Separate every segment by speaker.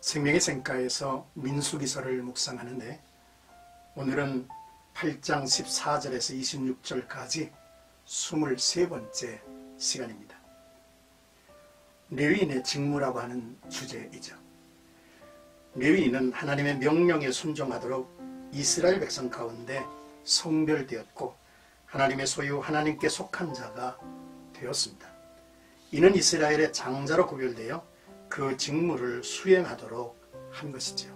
Speaker 1: 생명의 샘가에서 민수기서를 묵상하는데 오늘은 8장 14절에서 26절까지 23번째 시간입니다. 레위인의 직무라고 하는 주제이죠. 레위인은 하나님의 명령에 순종하도록 이스라엘 백성 가운데 성별되었고 하나님의 소유 하나님께 속한 자가 되었습니다. 이는 이스라엘의 장자로 구별되어 그 직무를 수행하도록 한 것이죠.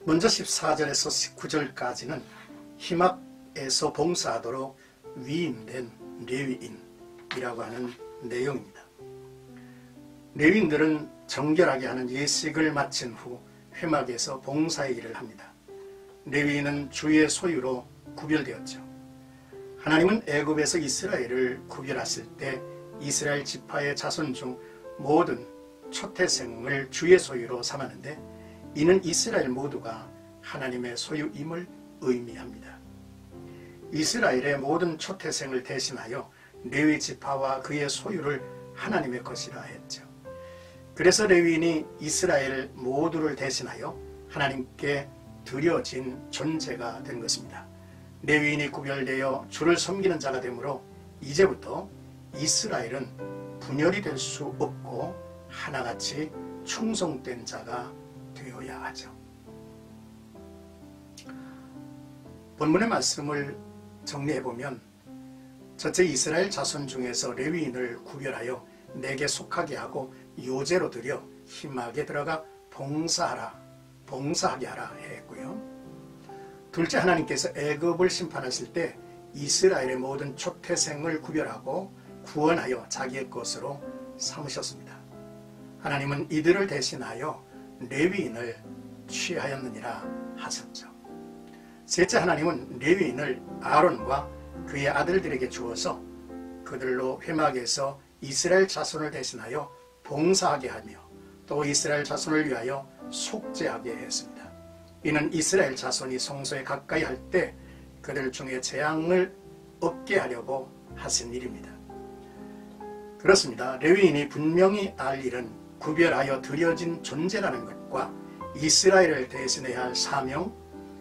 Speaker 1: 먼저 14절에서 19절까지는 희막에서 봉사하도록 위임된 레위인이라고 하는 내용입니다. 레위인들은 정결하게 하는 예식을 마친 후 회막에서 봉사의 일을 합니다. 레위인은 주의 소유로 구별되었죠. 하나님은 애굽에서 이스라엘을 구별하실 때 이스라엘 지파의 자손 중 모든 초태생을 주의 소유로 삼았는데 이는 이스라엘 모두가 하나님의 소유임을 의미합니다. 이스라엘의 모든 초태생을 대신하여 레위 지파와 그의 소유를 하나님의 것이라 했죠. 그래서 레위인이 이스라엘 모두를 대신하여 하나님께 드려진 존재가 된 것입니다. 레위인이 구별되어 주를 섬기는 자가 되므로 이제부터 이스라엘은 분열이 될 수 없고 하나같이 충성된 자가 되어야 하죠. 본문의 말씀을 정리해보면 첫째, 이스라엘 자손 중에서 레위인을 구별하여 내게 속하게 하고 요제로 드려 희막에 들어가 봉사하게 하라 했고요. 둘째, 하나님께서 애굽을 심판하실 때 이스라엘의 모든 초태생을 구별하고 구원하여 자기의 것으로 삼으셨습니다. 하나님은 이들을 대신하여 레위인을 취하였느니라 하셨죠. 셋째, 하나님은 레위인을 아론과 그의 아들들에게 주어서 그들로 회막에서 이스라엘 자손을 대신하여 봉사하게 하며 또 이스라엘 자손을 위하여 속죄하게 했습니다. 이는 이스라엘 자손이 성소에 가까이 할 때 그들 중에 재앙을 없게 하려고 하신 일입니다. 그렇습니다. 레위인이 분명히 알 일은 구별하여 드려진 존재라는 것과 이스라엘을 대신해야 할 사명,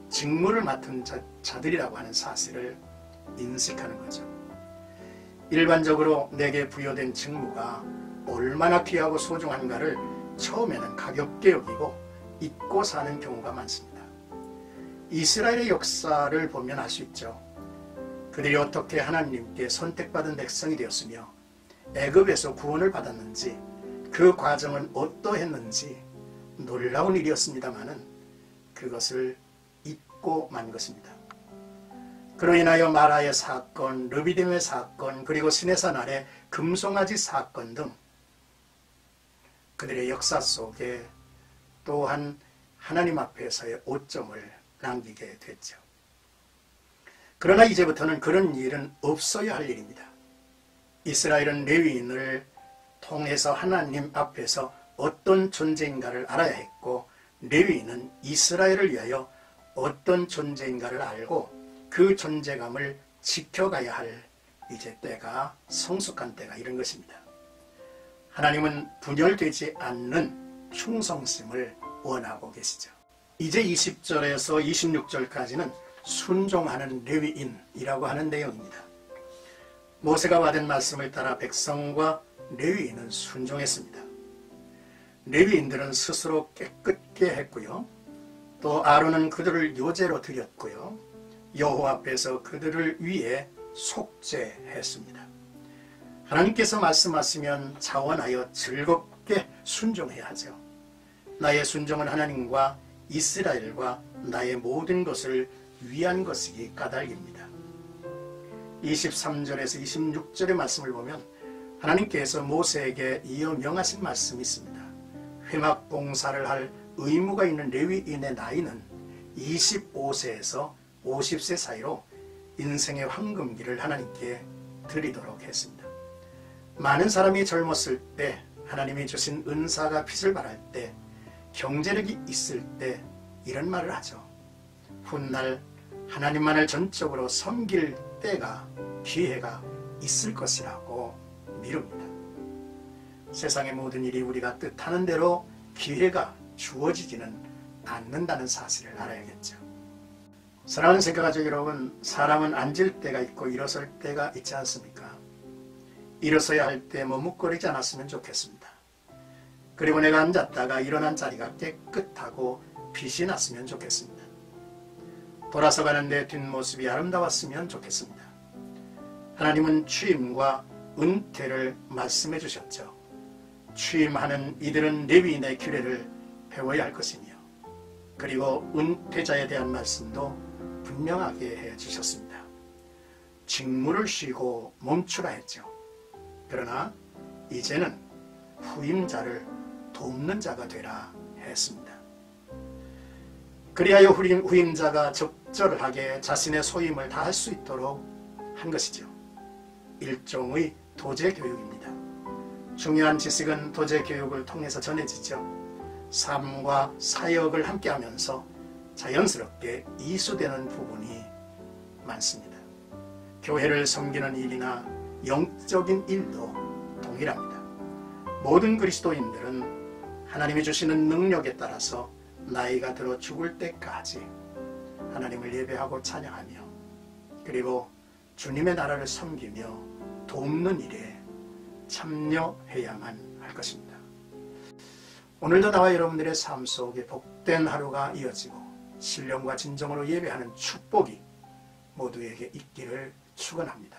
Speaker 1: 직무를 맡은 자들이라고 하는 사실을 인식하는 거죠. 일반적으로 내게 부여된 직무가 얼마나 귀하고 소중한가를 처음에는 가볍게 여기고 잊고 사는 경우가 많습니다. 이스라엘의 역사를 보면 알 수 있죠. 그들이 어떻게 하나님께 선택받은 백성이 되었으며 애굽에서 구원을 받았는지 그 과정은 어떠했는지 놀라운 일이었습니다마는 그것을 잊고 만 것입니다. 그로 인하여 마라의 사건, 르비딤의 사건, 그리고 시내산 아래 금송아지 사건 등 그들의 역사 속에 또한 하나님 앞에서의 오점을 남기게 됐죠. 그러나 이제부터는 그런 일은 없어야 할 일입니다. 이스라엘은 레위인을 통해서 하나님 앞에서 어떤 존재인가를 알아야 했고 레위인은 이스라엘을 위하여 어떤 존재인가를 알고 그 존재감을 지켜가야 할 이제 때가 성숙한 때가 이른 것입니다. 하나님은 분열되지 않는 충성심을 원하고 계시죠. 이제 20절에서 26절까지는 순종하는 레위인이라고 하는 내용입니다. 모세가 받은 말씀을 따라 백성과 레위인은 순종했습니다. 레위인들은 스스로 깨끗게 했고요. 또 아론은 그들을 요제로 드렸고요. 여호와 앞에서 그들을 위해 속죄했습니다. 하나님께서 말씀하시면 자원하여 즐겁게 순종해야 하죠. 나의 순종은 하나님과 이스라엘과 나의 모든 것을 위한 것이기 까닭입니다. 23절에서 26절의 말씀을 보면 하나님께서 모세에게 이어 명하신 말씀이 있습니다. 회막 봉사를 할 의무가 있는 레위인의 나이는 25세에서 50세 사이로 인생의 황금기를 하나님께 드리도록 했습니다. 많은 사람이 젊었을 때, 하나님이 주신 은사가 빛을 발할 때, 경제력이 있을 때 이런 말을 하죠. 훗날 하나님만을 전적으로 섬길 때가 기회가 있을 것이라고 미룹니다. 세상의 모든 일이 우리가 뜻하는 대로 기회가 주어지지는 않는다는 사실을 알아야겠죠. 사랑하는 생각가족 여러분, 사람은 앉을 때가 있고 일어설 때가 있지 않습니까? 일어서야 할 때 머뭇거리지 않았으면 좋겠습니다. 그리고 내가 앉았다가 일어난 자리가 깨끗하고 빛이 났으면 좋겠습니다. 돌아서 가는데 뒷모습이 아름다웠으면 좋겠습니다. 하나님은 취임과 은퇴를 말씀해 주셨죠. 취임하는 이들은 레위인의 규례를 배워야 할 것이며, 그리고 은퇴자에 대한 말씀도 분명하게 해 주셨습니다. 직무를 쉬고 멈추라 했죠. 그러나 이제는 후임자를 돕는 자가 되라 했습니다. 그리하여 후임자가 적절하게 자신의 소임을 다할 수 있도록 한 것이죠. 일종의 도제 교육입니다. 중요한 지식은 도제 교육을 통해서 전해지죠. 삶과 사역을 함께하면서 자연스럽게 이수되는 부분이 많습니다. 교회를 섬기는 일이나 영적인 일도 동일합니다. 모든 그리스도인들은 하나님이 주시는 능력에 따라서 나이가 들어 죽을 때까지 하나님을 예배하고 찬양하며, 그리고 주님의 나라를 섬기며 돕는 일에 참여해야만 할 것입니다. 오늘도 나와 여러분들의 삶 속에 복된 하루가 이어지고 신령과 진정으로 예배하는 축복이 모두에게 있기를 축원합니다.